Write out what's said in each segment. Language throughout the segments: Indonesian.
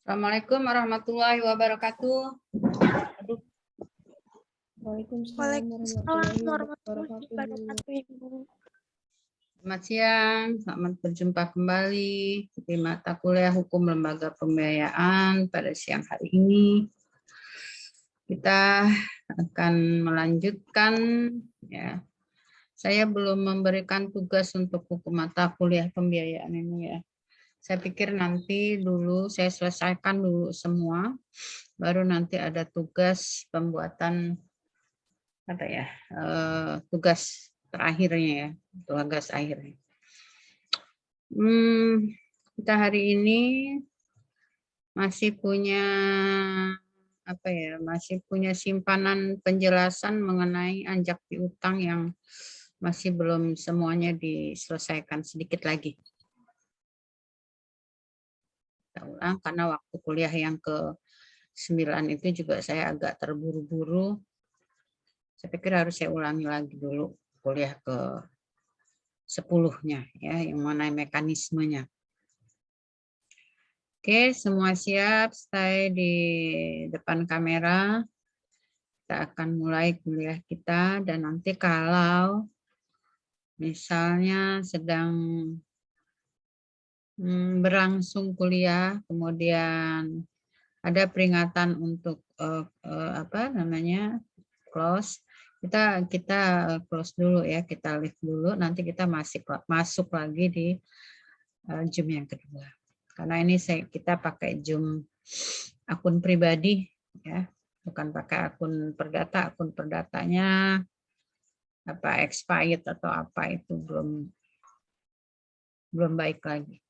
Assalamualaikum warahmatullahi wabarakatuh. Aduh. Waalaikumsalam warahmatullahi wabarakatuh, Ibu. Selamat siang, selamat berjumpa kembali di mata kuliah Hukum Lembaga Pembiayaan pada siang hari ini. Kita akan melanjutkan, ya. Saya belum memberikan tugas untuk hukum mata kuliah pembiayaan ini, ya. Saya pikir nanti dulu saya selesaikan dulu semua, baru nanti ada tugas pembuatan apa ya, tugas terakhirnya ya, tugas akhirnya. Kita hari ini masih punya apa ya, masih punya simpanan penjelasan mengenai anjak piutang yang masih belum semuanya diselesaikan, sedikit lagi. Kita ulang karena waktu kuliah yang ke-9 itu juga saya agak terburu-buru. Saya pikir harus saya ulangi lagi dulu kuliah ke-10-nya ya, yang mana mekanismenya. Oke, semua siap, stay di depan kamera. Kita akan mulai kuliah kita, dan nanti kalau misalnya sedang berlangsung kuliah, kemudian ada peringatan untuk close, kita close dulu ya, kita leave dulu, nanti kita masuk lagi di Zoom yang kedua. Karena ini kita pakai Zoom akun pribadi ya, bukan pakai akun perdatanya apa expired atau apa, itu belum baik lagi.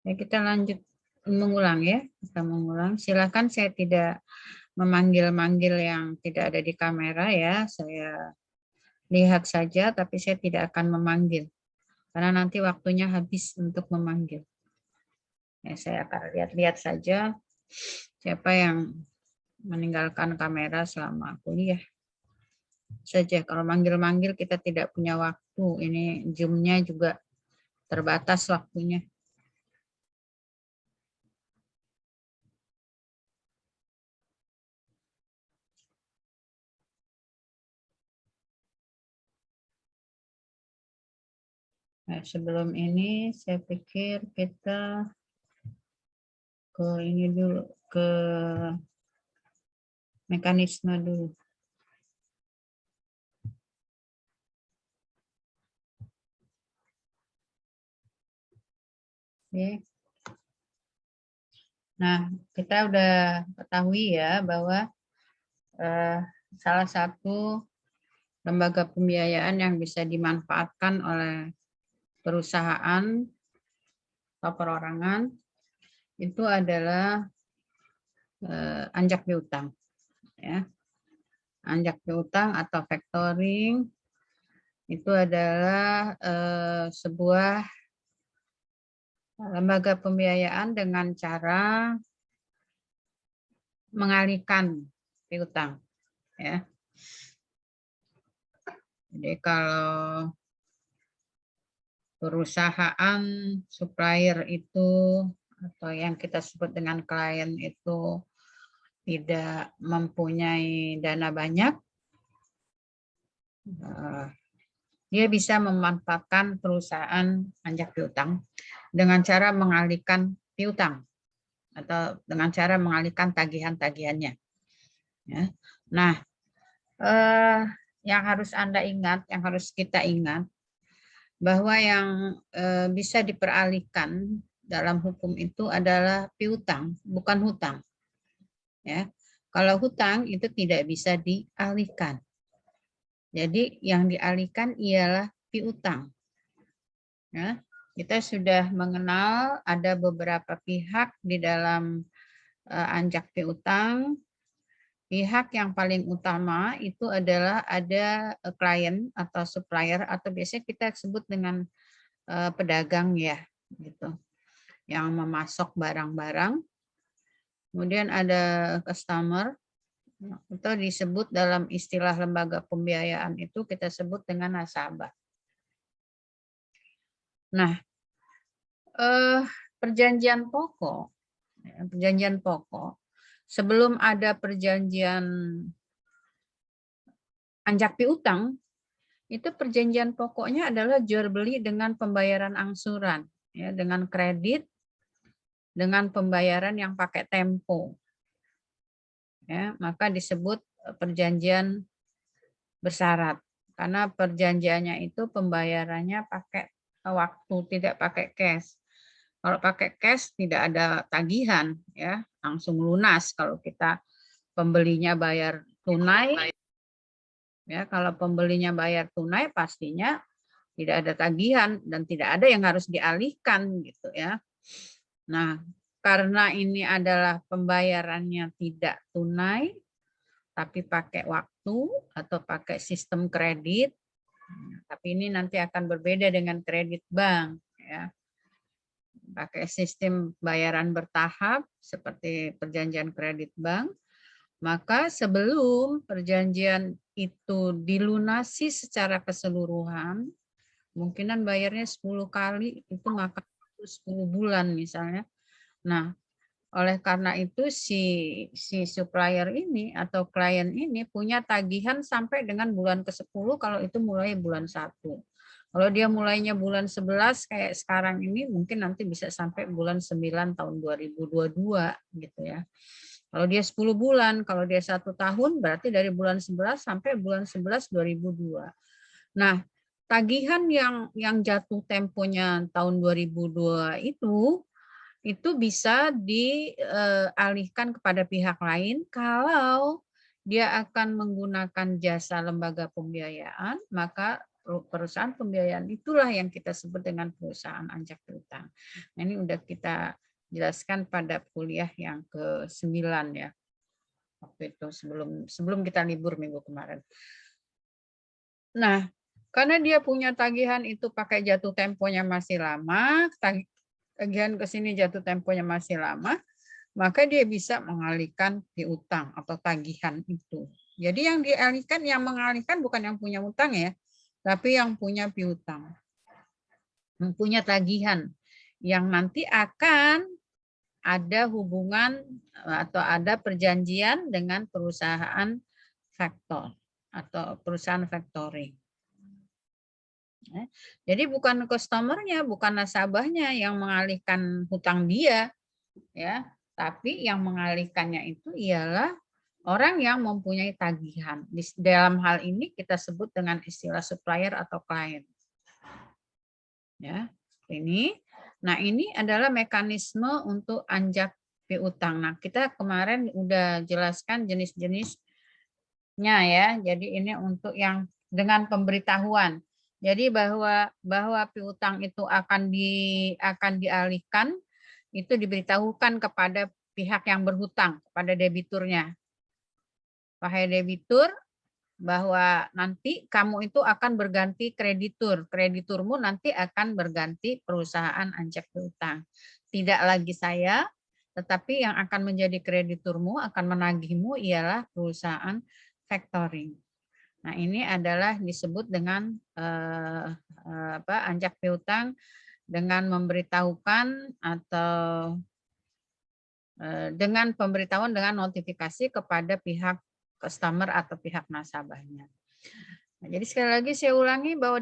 Ya, kita lanjut mengulang ya, kita mengulang. Silakan, saya tidak memanggil-manggil yang tidak ada di kamera ya, saya lihat saja tapi saya tidak akan memanggil karena nanti waktunya habis untuk memanggil. Ya, saya akan lihat-lihat saja siapa yang meninggalkan kamera selama kuliah saja. Kalau manggil-manggil kita tidak punya waktu, ini Zoom-nya juga terbatas waktunya. Nah, sebelum ini saya pikir kita ke ini dulu, ke mekanisme dulu. Oke. Nah, kita udah ketahui ya bahwa salah satu lembaga pembiayaan yang bisa dimanfaatkan oleh perusahaan atau perorangan itu adalah anjak piutang. Ya. Anjak piutang atau factoring itu adalah sebuah lembaga pembiayaan dengan cara mengalihkan piutang. Ya. Jadi kalau perusahaan supplier itu atau yang kita sebut dengan klien itu tidak mempunyai dana banyak, dia bisa memanfaatkan perusahaan anjak piutang dengan cara mengalihkan piutang atau dengan cara mengalihkan tagihan-tagihannya. Ya. Nah, yang harus Anda ingat, yang harus kita ingat, bahwa yang bisa diperalihkan dalam hukum itu adalah piutang, bukan hutang. Ya, kalau hutang itu tidak bisa dialihkan. Jadi yang dialihkan ialah piutang. Ya, kita sudah mengenal ada beberapa pihak di dalam anjak piutang. Pihak yang paling utama itu adalah ada klien atau supplier atau biasanya kita sebut dengan pedagang ya, gitu, yang memasok barang-barang. Kemudian ada customer, atau disebut dalam istilah lembaga pembiayaan itu kita sebut dengan nasabah. Nah, perjanjian pokok perjanjian pokok. Sebelum ada perjanjian anjak piutang, itu perjanjian pokoknya adalah jual beli dengan pembayaran angsuran, ya, dengan kredit, dengan pembayaran yang pakai tempo. Ya, maka disebut perjanjian bersyarat. Karena perjanjiannya itu pembayarannya pakai waktu, tidak pakai cash. Kalau pakai cash tidak ada tagihan, ya, langsung lunas. Kalau kita pembelinya bayar tunai, ya, kalau pembelinya bayar tunai pastinya tidak ada tagihan dan tidak ada yang harus dialihkan, gitu ya. Nah, karena ini adalah pembayarannya tidak tunai, tapi pakai waktu atau pakai sistem kredit. Tapi ini nanti akan berbeda dengan kredit bank, ya. Pakai sistem bayaran bertahap seperti perjanjian kredit bank. Maka sebelum perjanjian itu dilunasi secara keseluruhan, kemungkinan bayarnya 10 kali, itu maka 10 bulan misalnya. Nah, oleh karena itu si supplier ini atau klien ini punya tagihan sampai dengan bulan ke-10 kalau itu mulai bulan 1. Kalau dia mulainya bulan 11 kayak sekarang ini mungkin nanti bisa sampai bulan 9 tahun 2022 gitu ya. Kalau dia 10 bulan, kalau dia 1 tahun berarti dari bulan 11 sampai bulan 11 2002. Nah, tagihan yang jatuh temponya tahun 2002 itu bisa dialihkan kepada pihak lain kalau dia akan menggunakan jasa lembaga pembiayaan, maka perusahaan pembiayaan itulah yang kita sebut dengan perusahaan anjak piutang. Nah, ini udah kita jelaskan pada kuliah yang ke-9 ya. Waktu itu sebelum kita libur minggu kemarin. Nah, karena dia punya tagihan itu pakai jatuh temponya masih lama, tagihan ke sini jatuh temponya masih lama, maka dia bisa mengalihkan piutang atau tagihan itu. Jadi yang dialihkan, yang mengalihkan bukan yang punya utang ya, tapi yang punya piutang. Yang punya tagihan yang nanti akan ada hubungan atau ada perjanjian dengan perusahaan faktor atau perusahaan factoring. Jadi bukan customer-nya, bukan nasabahnya yang mengalihkan hutang dia, ya, tapi yang mengalihkannya itu ialah orang yang mempunyai tagihan. Di dalam hal ini kita sebut dengan istilah supplier atau klien. Ya, ini. Nah, ini adalah mekanisme untuk anjak piutang. Nah, kita kemarin udah jelaskan jenis-jenisnya ya. Jadi ini untuk yang dengan pemberitahuan. Jadi bahwa piutang itu akan dialihkan, itu diberitahukan kepada pihak yang berhutang, kepada debiturnya. Wahai debitur, bahwa nanti kamu itu akan berganti kreditur. Krediturmu nanti akan berganti perusahaan anjak piutang. Tidak lagi saya, tetapi yang akan menjadi krediturmu, akan menagihmu ialah perusahaan factoring. Nah, ini adalah disebut dengan anjak piutang dengan memberitahukan atau dengan pemberitahuan dengan notifikasi kepada pihak customer atau pihak nasabahnya. Nah, jadi sekali lagi saya ulangi bahwa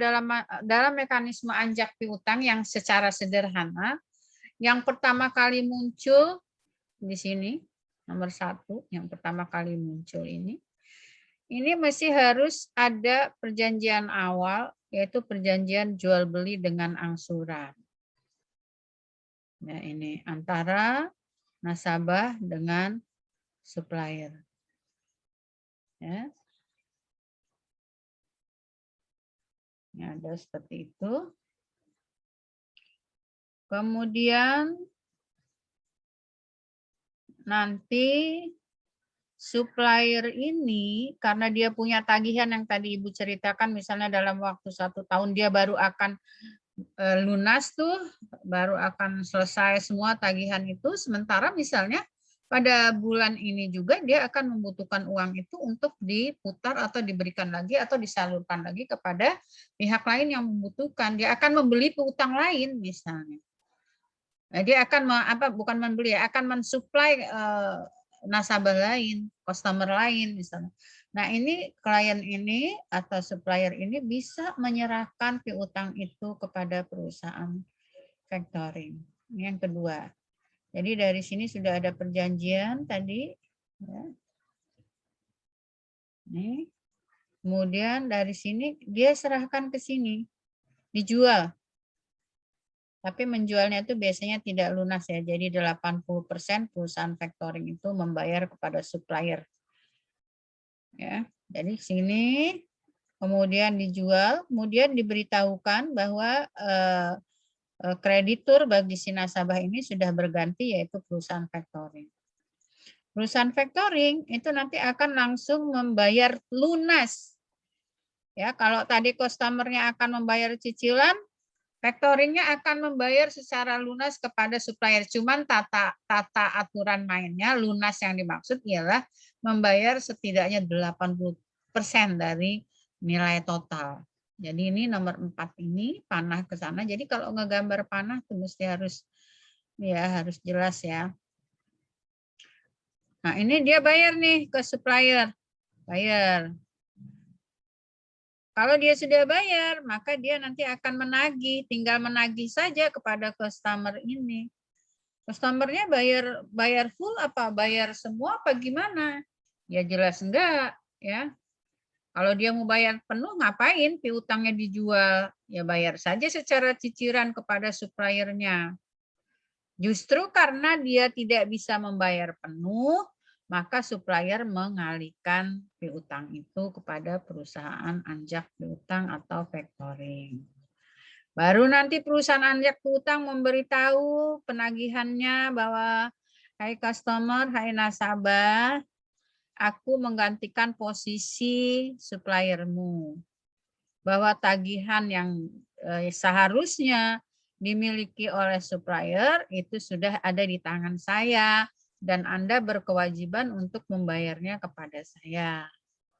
dalam mekanisme anjak piutang yang secara sederhana, yang pertama kali muncul di sini, nomor 1, yang pertama kali muncul ini mesti harus ada perjanjian awal, yaitu perjanjian jual beli dengan angsuran. Nah, ini antara nasabah dengan supplier. Ya. Ini ada seperti itu. Kemudian nanti supplier ini karena dia punya tagihan yang tadi Ibu ceritakan, misalnya dalam waktu 1 tahun dia baru akan lunas tuh, baru akan selesai semua tagihan itu, sementara misalnya pada bulan ini juga dia akan membutuhkan uang itu untuk diputar atau diberikan lagi atau disalurkan lagi kepada pihak lain yang membutuhkan. Dia akan membeli piutang lain misalnya. Dia akan bukan membeli ya, akan mensuplai nasabah lain, customer lain misalnya. Nah, ini klien ini atau supplier ini bisa menyerahkan piutang itu kepada perusahaan factoring. Ini yang kedua. Jadi dari sini sudah ada perjanjian tadi. Ya. Nih. Kemudian dari sini dia serahkan ke sini, dijual. Tapi menjualnya itu biasanya tidak lunas ya. Jadi 80% perusahaan factoring itu membayar kepada supplier. Ya. Jadi sini kemudian dijual, kemudian diberitahukan bahwa kreditur bagi si nasabah ini sudah berganti yaitu perusahaan factoring. Perusahaan factoring itu nanti akan langsung membayar lunas. Ya, kalau tadi customer-nya akan membayar cicilan, factoringnya akan membayar secara lunas kepada supplier. Cuman tata aturan mainnya lunas yang dimaksud ialah membayar setidaknya 80% dari nilai total. Jadi ini nomor 4 ini panah ke sana. Jadi kalau ngegambar panah itu mesti harus jelas ya. Nah, ini dia bayar nih ke supplier. Bayar. Kalau dia sudah bayar, maka dia nanti akan menagih, tinggal menagih saja kepada customer ini. Customernya bayar full apa? Bayar semua apa gimana? Ya jelas enggak, ya. Kalau dia mau bayar penuh, ngapain piutangnya dijual? Ya bayar saja secara cicilan kepada suppliernya. Justru karena dia tidak bisa membayar penuh, maka supplier mengalihkan piutang itu kepada perusahaan anjak piutang atau factoring. Baru nanti perusahaan anjak piutang memberitahu penagihannya bahwa, hai customer, hai nasabah, aku menggantikan posisi suppliermu. Bahwa tagihan yang seharusnya dimiliki oleh supplier itu sudah ada di tangan saya dan Anda berkewajiban untuk membayarnya kepada saya.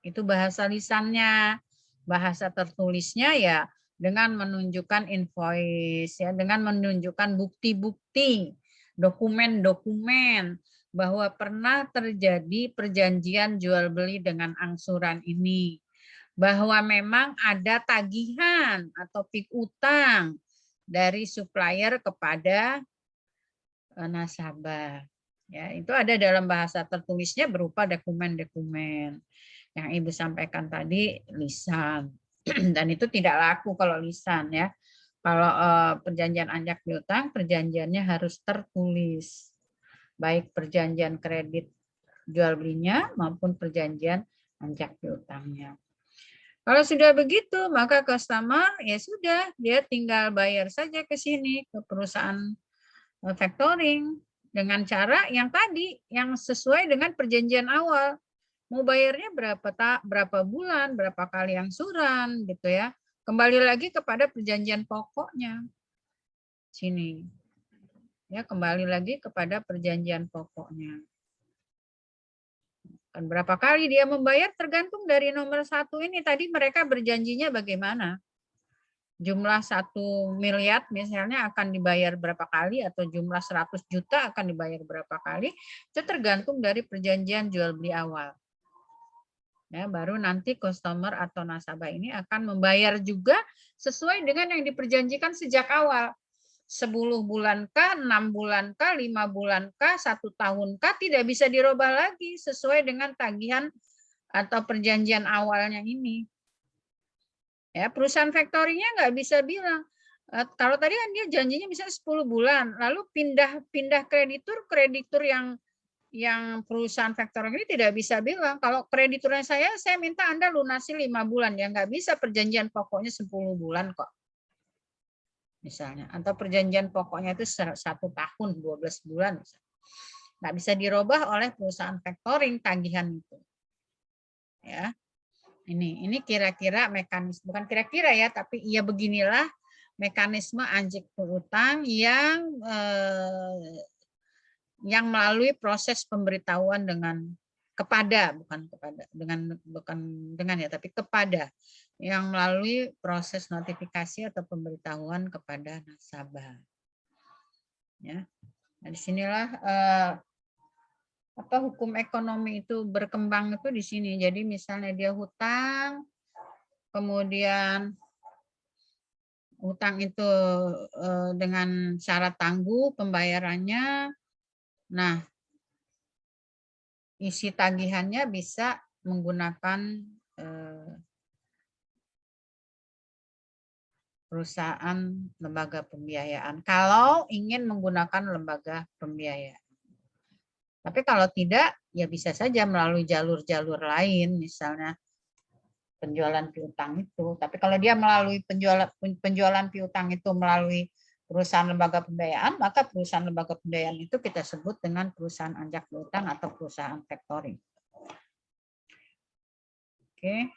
Itu bahasa lisannya. Bahasa tertulisnya ya dengan menunjukkan invoice ya, dengan menunjukkan bukti-bukti, dokumen-dokumen bahwa pernah terjadi perjanjian jual beli dengan angsuran ini. Bahwa memang ada tagihan atau piutang dari supplier kepada nasabah. Ya, itu ada dalam bahasa tertulisnya berupa dokumen-dokumen. Yang Ibu sampaikan tadi lisan. Dan itu tidak laku kalau lisan ya. Kalau perjanjian anjak piutang, perjanjiannya harus tertulis. Baik perjanjian kredit jual belinya maupun perjanjian anjak piutangnya. Kalau sudah begitu, maka customer ya sudah, dia tinggal bayar saja ke sini, ke perusahaan factoring dengan cara yang tadi, yang sesuai dengan perjanjian awal. Mau bayarnya berapa bulan, berapa kali angsuran gitu ya. Kembali lagi kepada perjanjian pokoknya. Sini. Ya, kembali lagi kepada perjanjian pokoknya. Dan berapa kali dia membayar tergantung dari nomor 1 ini. Tadi mereka berjanjinya bagaimana? Jumlah 1 miliar misalnya akan dibayar berapa kali atau jumlah 100 juta akan dibayar berapa kali. Itu tergantung dari perjanjian jual beli awal. Ya, baru nanti customer atau nasabah ini akan membayar juga sesuai dengan yang diperjanjikan sejak awal. 10 bulan kah, 6 bulan kah, 5 bulan kah, 1 tahun kah, tidak bisa dirubah lagi sesuai dengan tagihan atau perjanjian awalnya ini. Ya, perusahaan factoringnya nggak bisa bilang, kalau tadi kan dia janjinya misalnya 10 bulan, lalu pindah kreditur yang perusahaan factoring ini tidak bisa bilang, kalau krediturnya saya minta Anda lunasi 5 bulan, ya nggak bisa, perjanjian pokoknya 10 bulan kok. Misalnya, atau perjanjian pokoknya itu 1 tahun, 12 bulan. Nggak bisa dirubah oleh perusahaan factoring tagihan itu. Ya. Ini kira-kira mekanisme, bukan kira-kira ya, tapi iya beginilah mekanisme anjak piutang yang melalui proses pemberitahuan kepada yang melalui proses notifikasi atau pemberitahuan kepada nasabah. Ya, nah, disinilah hukum ekonomi itu berkembang itu di sini. Jadi misalnya dia hutang, kemudian hutang itu dengan syarat tangguh pembayarannya. Nah, isi tagihannya bisa menggunakan perusahaan lembaga pembiayaan. Kalau ingin menggunakan lembaga pembiayaan. Tapi kalau tidak, ya bisa saja melalui jalur-jalur lain, misalnya penjualan piutang itu. Tapi kalau dia melalui penjualan piutang itu melalui perusahaan lembaga pembiayaan, maka perusahaan lembaga pembiayaan itu kita sebut dengan perusahaan anjak piutang atau perusahaan factoring. Oke.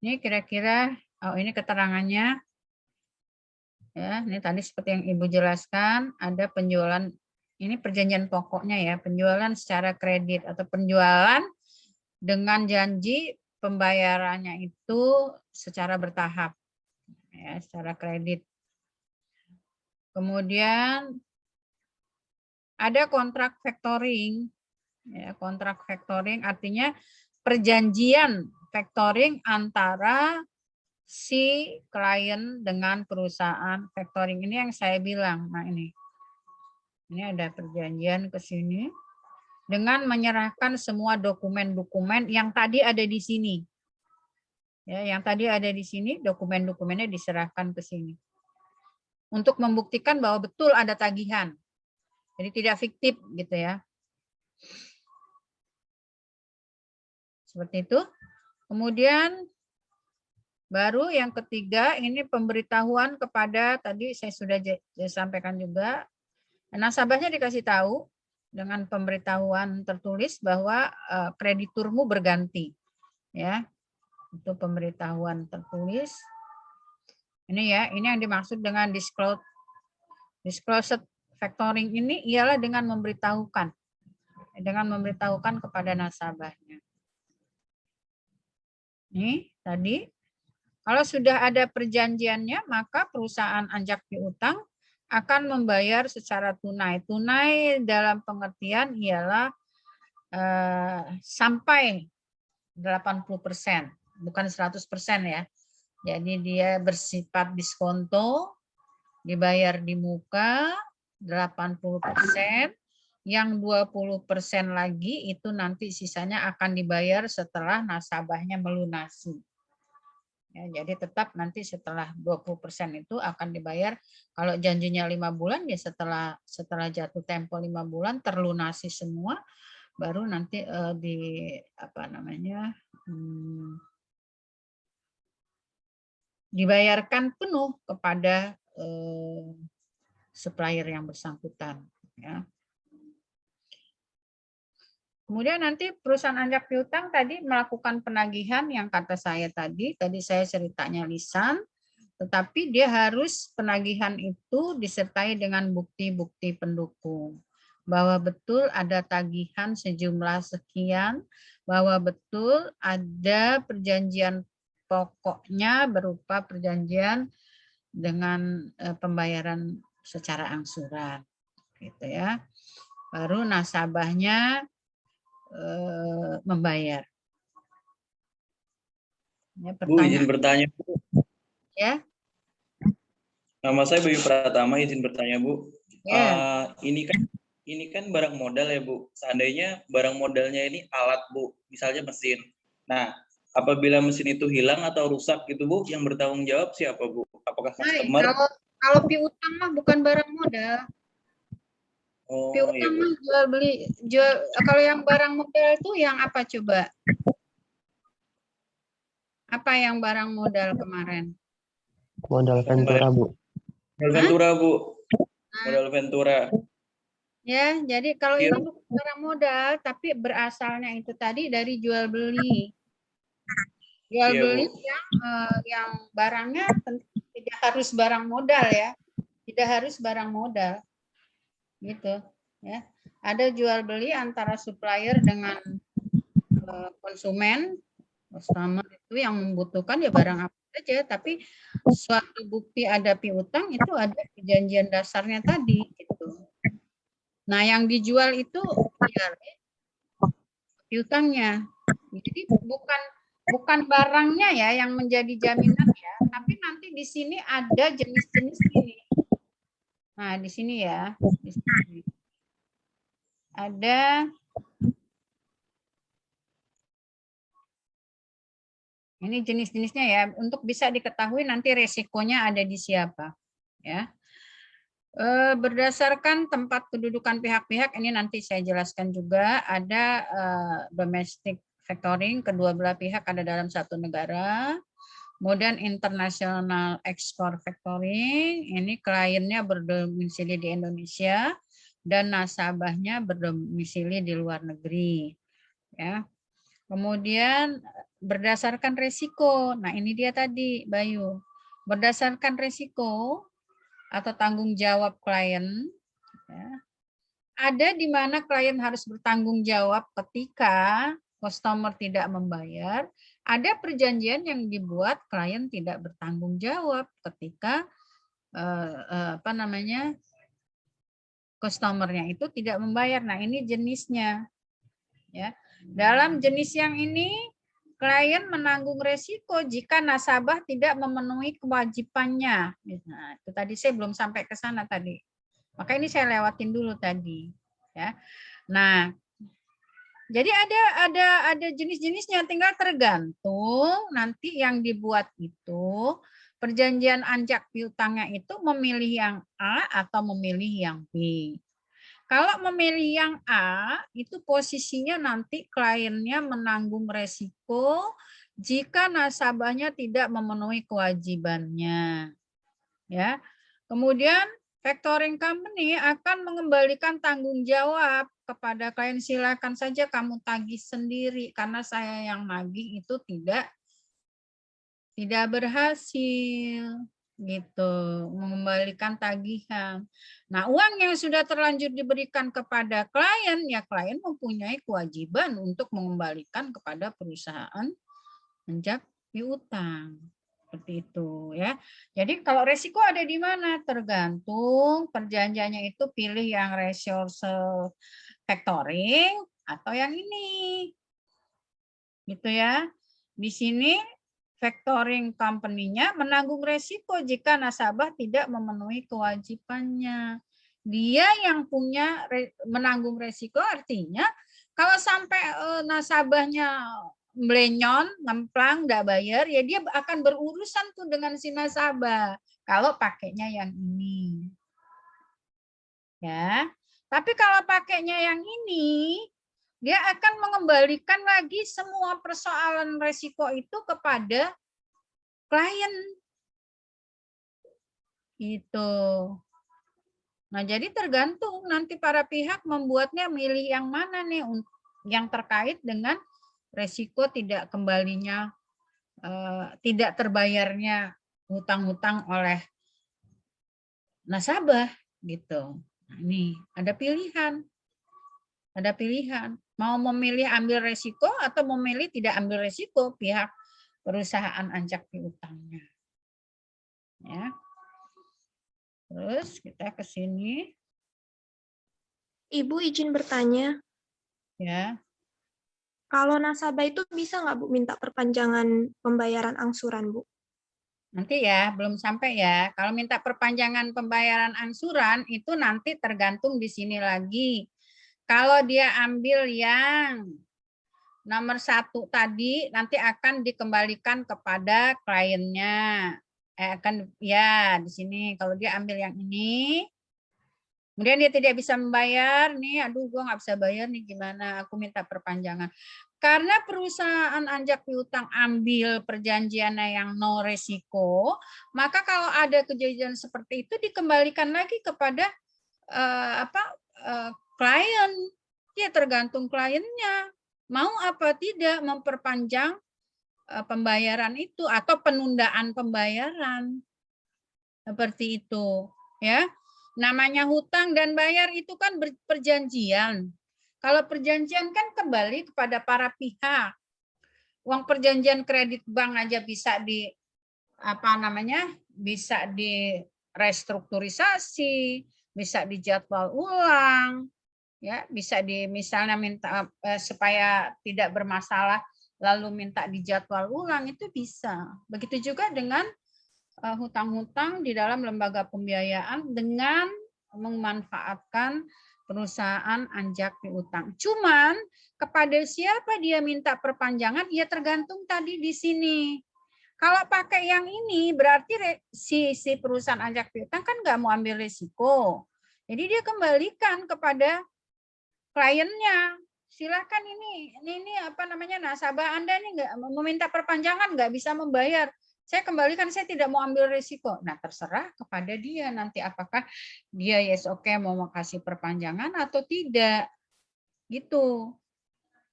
Ini kira-kira, ini keterangannya. Ya, ini tadi seperti yang Ibu jelaskan, ada penjualan, ini perjanjian pokoknya ya, penjualan secara kredit atau penjualan dengan janji pembayarannya itu secara bertahap, ya, secara kredit. Kemudian ada kontrak factoring, ya, kontrak factoring artinya perjanjian factoring antara si klien dengan perusahaan factoring. Ini yang saya bilang. Nah, ini ada perjanjian ke sini dengan menyerahkan semua dokumen-dokumen yang tadi ada di sini. Ya, yang tadi ada di sini, dokumen-dokumennya diserahkan ke sini. Untuk membuktikan bahwa betul ada tagihan. Jadi tidak fiktif gitu ya. Seperti itu. Kemudian baru yang ketiga, ini pemberitahuan kepada, tadi saya sudah sampaikan juga, nasabahnya dikasih tahu dengan pemberitahuan tertulis bahwa krediturmu berganti. Ya, itu pemberitahuan tertulis. Ini ya, ini yang dimaksud dengan disclosed factoring ini ialah dengan memberitahukan kepada nasabahnya. Ini tadi. Kalau sudah ada perjanjiannya, maka perusahaan anjak piutang akan membayar secara tunai. Tunai dalam pengertian ialah sampai 80%, bukan 100% ya. Jadi dia bersifat diskonto, dibayar di muka 80%, yang 20% lagi itu nanti sisanya akan dibayar setelah nasabahnya melunasi. Ya, jadi tetap nanti setelah 20% itu akan dibayar. Kalau janjinya 5 bulan, ya setelah jatuh tempo 5 bulan terlunasi semua, baru nanti dibayarkan penuh kepada supplier yang bersangkutan. Ya. Kemudian nanti perusahaan anjak piutang tadi melakukan penagihan yang kata saya tadi saya ceritanya lisan, tetapi dia harus penagihan itu disertai dengan bukti-bukti pendukung. Bahwa betul ada tagihan sejumlah sekian, bahwa betul ada perjanjian pokoknya berupa perjanjian dengan pembayaran secara angsuran. Gitu ya. Baru nasabahnya membayar. Ya, Bu, izin bertanya. Ya. Nama saya Bayu Pratama, izin bertanya, Bu. Ya. Ini kan barang modal ya, Bu. Seandainya barang modalnya ini alat, Bu, misalnya mesin. Nah, apabila mesin itu hilang atau rusak gitu, Bu, yang bertanggung jawab siapa, Bu? Apakah customer? Kalau piutang mah bukan barang modal. Oh, piutang iya, mah jual beli. Kalau yang barang modal itu yang apa coba? Apa yang barang modal kemarin? Modal Ventura, Bu. Modal Ventura, Bu. Modal Ventura. Ya, jadi kalau ini bukan barang modal, tapi berasalnya itu tadi dari jual beli. Jual beli yang barangnya tidak harus barang modal ya. Tidak harus barang modal. Gitu, ya. Ada jual beli antara supplier dengan konsumen. Customer itu yang membutuhkan ya barang apa saja, tapi suatu bukti ada piutang itu ada perjanjian dasarnya tadi gitu. Nah, yang dijual itu ya piutangnya. Jadi bukan barangnya ya yang menjadi jaminan ya, tapi nanti di sini ada jenis-jenis ini. Nah, di sini ya, di sini ada ini jenis-jenisnya ya, untuk bisa diketahui nanti resikonya ada di siapa, ya. Berdasarkan tempat kedudukan pihak-pihak, ini nanti saya jelaskan juga, ada domestic factoring, kedua belah pihak ada dalam satu negara. Kemudian international export factoring, ini kliennya berdomisili di Indonesia dan nasabahnya berdomisili di luar negeri. Ya. Kemudian berdasarkan resiko, nah ini dia tadi Bayu, berdasarkan resiko atau tanggung jawab klien, ya, ada di mana klien harus bertanggung jawab ketika customer tidak membayar, ada perjanjian yang dibuat klien tidak bertanggung jawab ketika customernya itu tidak membayar. Nah, ini jenisnya. Ya. Dalam jenis yang ini, klien menanggung resiko jika nasabah tidak memenuhi kewajibannya. Nah, itu tadi saya belum sampai ke sana tadi. Maka ini saya lewatin dulu tadi. Ya. Nah, jadi ada jenis-jenisnya, tinggal tergantung nanti yang dibuat itu perjanjian anjak piutangnya itu memilih yang A atau memilih yang B. Kalau memilih yang A, itu posisinya nanti kliennya menanggung resiko jika nasabahnya tidak memenuhi kewajibannya. Ya. Kemudian factoring company akan mengembalikan tanggung jawab kepada klien. Silakan saja kamu tagih sendiri karena saya yang nagih itu tidak berhasil gitu, mengembalikan tagihan. Nah, uang yang sudah terlanjur diberikan kepada klien, ya klien mempunyai kewajiban untuk mengembalikan kepada perusahaan anjak piutang. Seperti itu ya. Jadi kalau resiko ada di mana? Tergantung perjanjiannya itu pilih yang resource factoring atau yang ini. Gitu ya. Di sini factoring company-nya menanggung resiko jika nasabah tidak memenuhi kewajibannya. Dia yang punya menanggung resiko, artinya kalau sampai nasabahnya melenyong, ngemplang, nggak bayar, ya dia akan berurusan tuh dengan si nasabah. Kalau pakainya yang ini. Ya. Tapi kalau pakainya yang ini, dia akan mengembalikan lagi semua persoalan resiko itu kepada klien. Gitu. Nah, jadi tergantung nanti para pihak membuatnya milih yang mana nih yang terkait dengan resiko tidak kembalinya, tidak terbayarnya hutang-hutang oleh nasabah gitu. Nah, ini ada pilihan. Ada pilihan. Mau memilih ambil resiko atau memilih tidak ambil resiko pihak perusahaan anjak piutangnya. Ya. Terus kita ke sini. Ibu izin bertanya, Ya. kalau nasabah itu bisa nggak Bu minta perpanjangan pembayaran angsuran Bu? Nanti ya, belum sampai ya. Kalau minta perpanjangan pembayaran angsuran itu nanti tergantung di sini lagi. Kalau dia ambil yang nomor 1 tadi, nanti akan dikembalikan kepada kliennya. Akan ya di sini. Kalau dia ambil yang ini, kemudian dia tidak bisa membayar, nih, aduh, gue nggak bisa bayar nih, gimana? Aku minta perpanjangan. Karena perusahaan anjak piutang ambil perjanjiannya yang no resiko, maka kalau ada kejadian seperti itu dikembalikan lagi kepada klien. Ya tergantung kliennya mau apa tidak memperpanjang pembayaran itu atau penundaan pembayaran. Seperti itu, ya. Namanya hutang dan bayar itu kan perjanjian. Kalau perjanjian kan kembali kepada para pihak. Uang perjanjian kredit bank aja bisa bisa direstrukturisasi, bisa dijadwal ulang, Ya, bisa misalnya minta supaya tidak bermasalah lalu minta dijadwal ulang itu bisa. Begitu juga dengan hutang-hutang di dalam lembaga pembiayaan dengan memanfaatkan perusahaan anjak piutang. Cuman kepada siapa dia minta perpanjangan, ya tergantung tadi di sini. Kalau pakai yang ini berarti si perusahaan anjak piutang kan nggak mau ambil risiko. Jadi dia kembalikan kepada kliennya. Silakan ini apa namanya nasabah Anda ini nggak meminta perpanjangan, nggak bisa membayar. Saya kembalikan, saya tidak mau ambil risiko. Nah, terserah kepada dia nanti apakah dia yes oke mau kasih perpanjangan atau tidak. Gitu.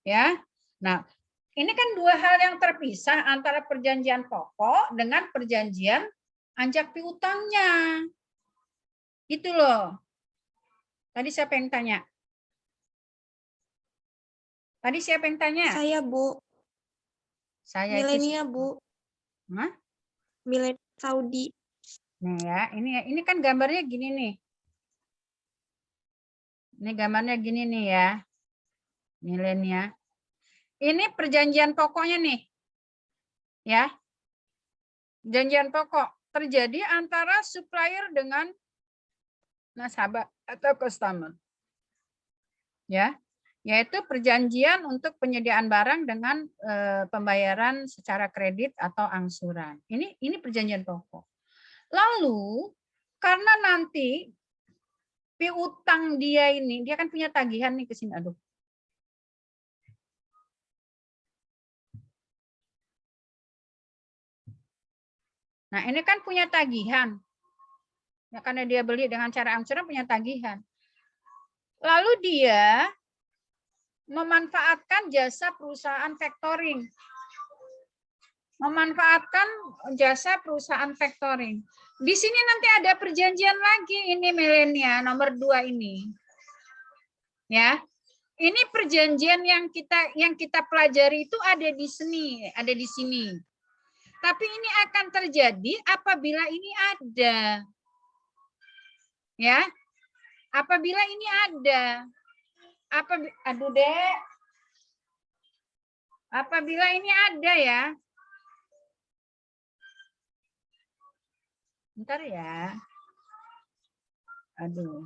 Ya. Nah, ini kan dua hal yang terpisah antara perjanjian pokok dengan perjanjian anjak piutangnya. Gitu loh. Tadi siapa yang tanya? Tadi siapa yang tanya? Saya, Bu. Saya Milenia, itu. Bu. Hah? Milen Saudi. Nih ya, ini kan gambarnya gini nih. Ini gambarnya gini nih ya. Milenia. Ini perjanjian pokoknya nih. Ya. Perjanjian pokok terjadi antara supplier dengan nasabah atau customer. Ya. Yaitu perjanjian untuk penyediaan barang dengan pembayaran secara kredit atau angsuran. Ini perjanjian pokok. Lalu karena nanti piutang dia ini, dia kan punya tagihan nih ke sini. Aduh. Nah, ini kan punya tagihan. Ya, karena dia beli dengan cara angsuran punya tagihan. Lalu dia memanfaatkan jasa perusahaan factoring. Memanfaatkan jasa perusahaan factoring. Di sini nanti ada perjanjian lagi ini Milenia nomor 2 ini. Ya. Ini perjanjian yang kita pelajari itu ada di sini. Tapi ini akan terjadi apabila ini ada. Ya. Apabila ini ada. Aduh, Dek. Apabila ini ada ya. Bentar ya. Aduh.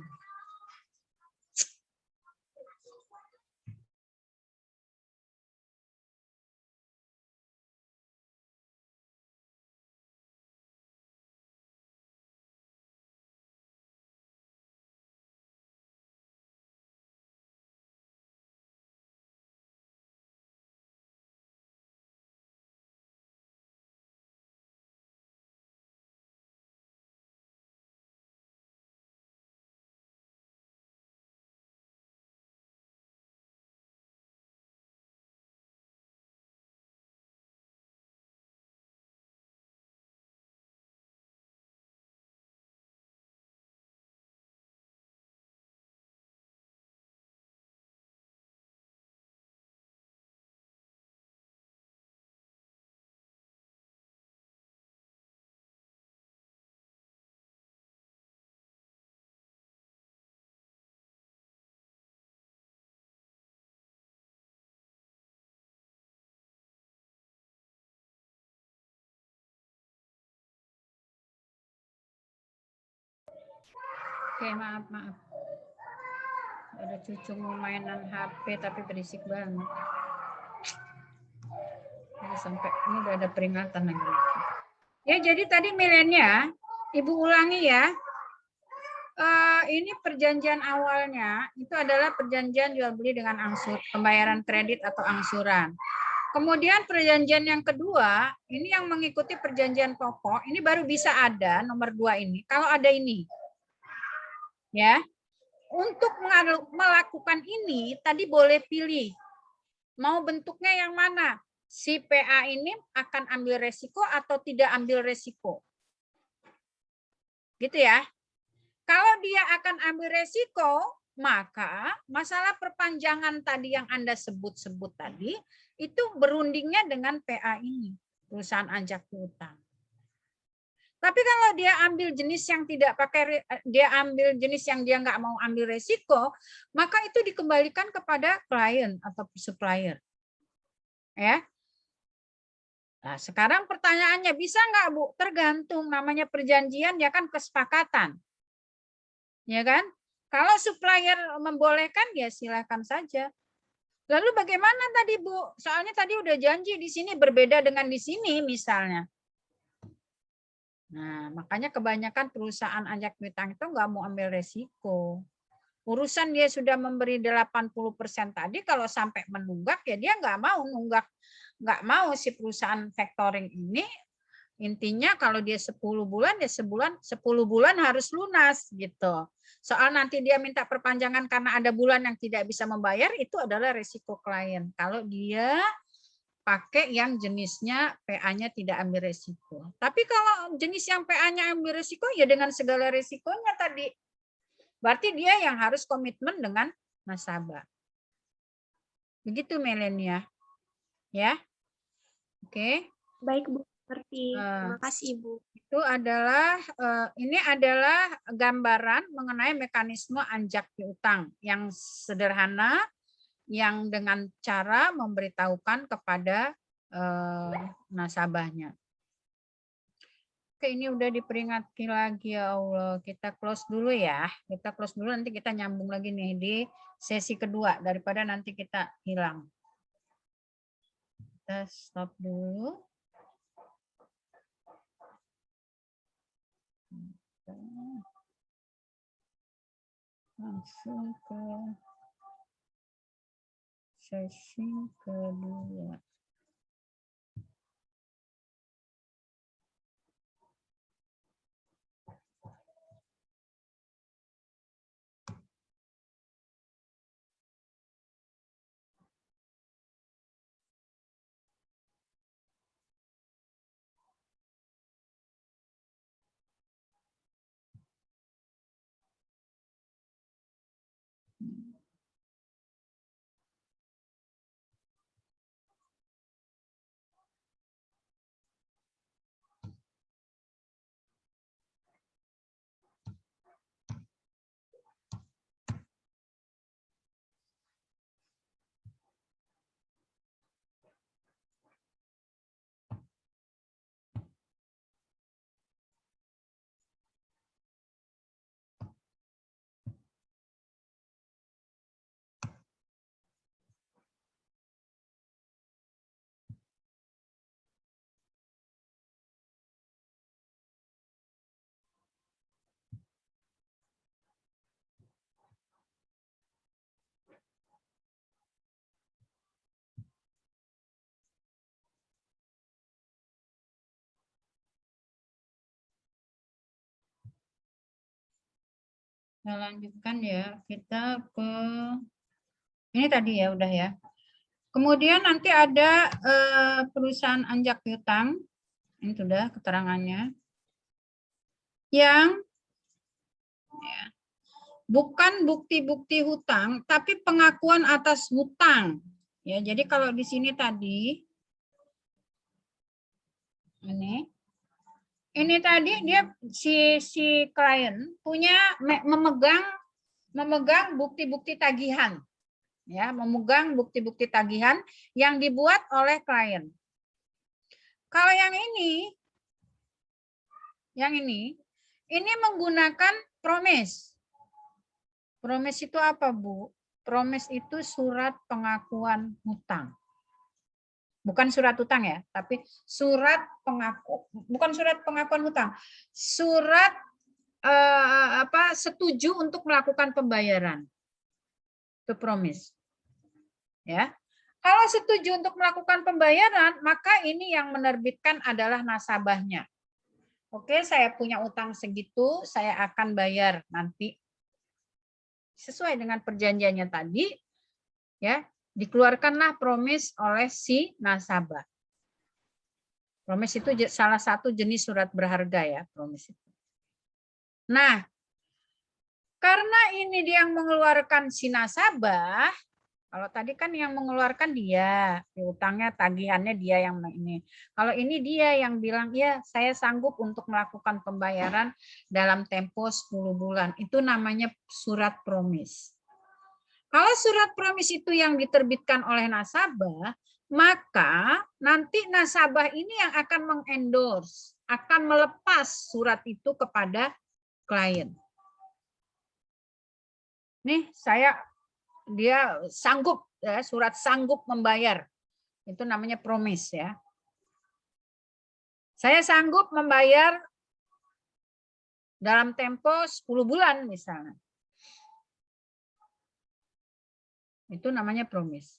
Oke, maaf. Ada cucu mau mainan HP tapi berisik banget. Jadi sampai ini udah ada peringatan lagi. Ya, jadi tadi Milenia, Ibu ulangi ya. Ini perjanjian awalnya itu adalah perjanjian jual beli dengan pembayaran kredit atau angsuran. Kemudian perjanjian yang kedua, ini yang mengikuti perjanjian pokok, ini baru bisa ada nomor 2 ini. Kalau ada ini. Ya. Untuk melakukan ini tadi boleh pilih. Mau bentuknya yang mana? Si PA ini akan ambil resiko atau tidak ambil resiko. Gitu ya. Kalau dia akan ambil resiko, maka masalah perpanjangan tadi yang Anda sebut-sebut tadi, itu berundingnya dengan PA ini, perusahaan anjak piutang. Tapi kalau dia ambil jenis yang tidak pakai, dia ambil jenis yang dia nggak mau ambil resiko, maka itu dikembalikan kepada klien atau supplier. Ya. Nah, sekarang pertanyaannya, bisa nggak Bu? Tergantung, namanya perjanjian ya kan, kesepakatan. Ya kan? Kalau supplier membolehkan ya silakan saja. Lalu bagaimana tadi Bu? Soalnya tadi udah janji di sini berbeda dengan di sini misalnya. Nah, makanya kebanyakan perusahaan ajak piutang itu nggak mau ambil resiko. Urusan dia sudah memberi 80% tadi, kalau sampai menunggak ya dia nggak mau nunggak, nggak mau si perusahaan factoring ini. Intinya kalau dia 10 bulan ya 10 bulan harus lunas gitu. Soal nanti dia minta perpanjangan karena ada bulan yang tidak bisa membayar, itu adalah resiko klien. Kalau dia pakai yang jenisnya PA-nya tidak ambil resiko. Tapi kalau jenis yang PA-nya ambil resiko ya dengan segala resikonya tadi. Berarti dia yang harus komitmen dengan nasabah. Begitu Melenia. Ya. Oke. Baik Bu, ngerti. Terima kasih Ibu. Itu adalah ini adalah gambaran mengenai mekanisme anjak piutang yang sederhana, yang dengan cara memberitahukan kepada nasabahnya. Oke, ini udah diperingati lagi ya Allah. Kita close dulu ya. Kita close dulu, nanti kita nyambung lagi nih di sesi kedua daripada nanti kita hilang. Kita stop dulu. Langsung ke sesi kedua. Kita lanjutkan ya, kita ke ini tadi ya udah ya. Kemudian nanti ada perusahaan anjak piutang, ini sudah keterangannya, yang ya, bukan bukti-bukti hutang, tapi pengakuan atas hutang. Ya, jadi kalau di sini tadi ini tadi dia si klien punya memegang bukti-bukti tagihan, ya, memegang bukti-bukti tagihan yang dibuat oleh klien. Kalau yang ini menggunakan promise. Promise itu apa, Bu? Promise itu surat pengakuan hutang. Bukan surat hutang ya, tapi surat bukan surat pengakuan hutang. Surat setuju untuk melakukan pembayaran. Itu promise. Ya. Kalau setuju untuk melakukan pembayaran, maka ini yang menerbitkan adalah nasabahnya. Oke, saya punya utang segitu, saya akan bayar nanti sesuai dengan perjanjiannya tadi, ya. Dikeluarkanlah promise oleh si nasabah. Promise itu salah satu jenis surat berharga ya, promise itu. Nah, karena ini dia yang mengeluarkan si nasabah, Kalau tadi kan yang mengeluarkan dia, piutangnya, tagihannya dia yang ini. Kalau ini dia yang bilang, ya saya sanggup untuk melakukan pembayaran dalam tempo 10 bulan. Itu namanya surat promis. Kalau surat promis itu yang diterbitkan oleh nasabah, maka nanti nasabah ini yang akan mengendorse, akan melepas surat itu kepada klien. Nih, dia sanggup, ya, surat sanggup membayar. Itu namanya promise, ya. Saya sanggup membayar dalam tempo 10 bulan misalnya. Itu namanya promise.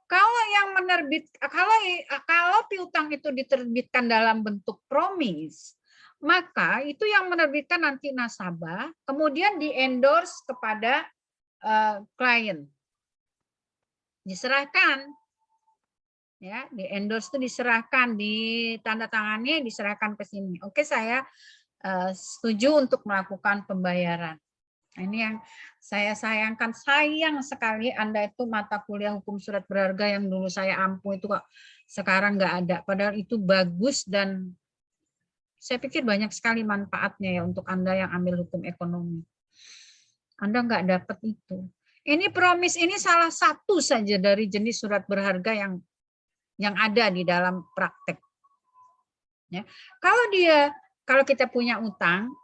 Kalau yang kalau piutang itu diterbitkan dalam bentuk promise, maka itu yang menerbitkan nanti nasabah, kemudian di-endorse kepada klien. Diserahkan. Ya, di-endorse itu diserahkan, ditandatangani, diserahkan ke sini. Oke, saya setuju untuk melakukan pembayaran. Ini yang saya sayangkan, sayang sekali Anda itu mata kuliah hukum surat berharga yang dulu saya ampuh itu kok sekarang nggak ada. Padahal itu bagus dan saya pikir banyak sekali manfaatnya ya untuk Anda yang ambil hukum ekonomi. Anda nggak dapat itu. Ini promise ini salah satu saja dari jenis surat berharga yang ada di dalam praktek. Ya. Kalau kita punya utang,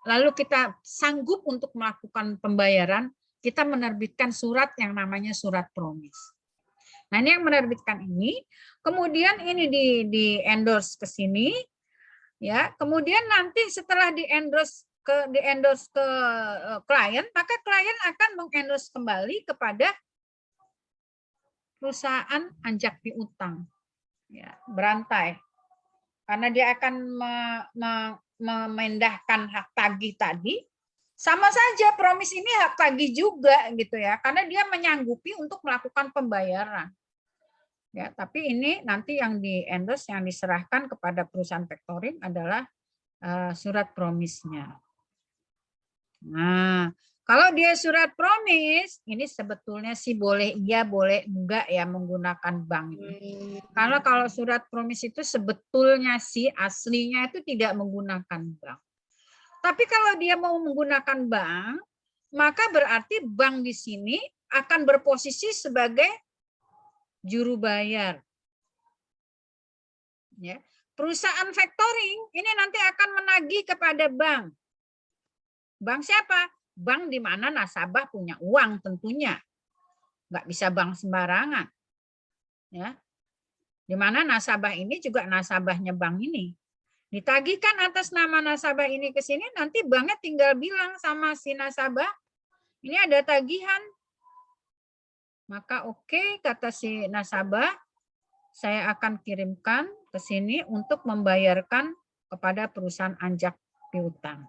lalu kita sanggup untuk melakukan pembayaran, kita menerbitkan surat yang namanya surat promise. Nah, ini yang menerbitkan ini, kemudian ini di-endorse ke sini, ya. Kemudian nanti setelah di-endorse ke klien, maka klien akan meng-endorse kembali kepada perusahaan anjak piutang, ya, berantai, karena dia akan memindahkan hak tagih tadi, sama saja promis ini hak tagih juga gitu ya, karena dia menyanggupi untuk melakukan pembayaran. Ya, tapi ini nanti yang di-endorse, yang diserahkan kepada perusahaan factoring adalah surat promisnya. Nah, kalau dia surat promis, ini sebetulnya sih boleh iya, boleh enggak ya menggunakan bank ini. Karena kalau surat promis itu sebetulnya sih aslinya itu tidak menggunakan bank. Tapi kalau dia mau menggunakan bank, maka berarti bank di sini akan berposisi sebagai juru bayar. Ya. Perusahaan factoring ini nanti akan menagih kepada bank. Bank siapa? Bank di mana nasabah punya uang tentunya. Nggak bisa bank sembarangan. Ya. Di mana nasabah ini juga nasabahnya bank ini. Ditagihkan atas nama nasabah ini ke sini, nanti banknya tinggal bilang sama si nasabah, ini ada tagihan. Maka oke, kata si nasabah, saya akan kirimkan ke sini untuk membayarkan kepada perusahaan anjak piutang.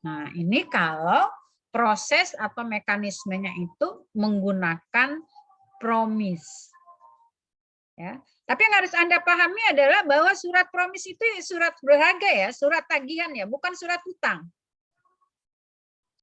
Nah, ini kalau proses atau mekanismenya itu menggunakan promise. Ya. Tapi yang harus Anda pahami adalah bahwa surat promise itu surat berharga ya, surat tagihan ya, bukan surat hutang.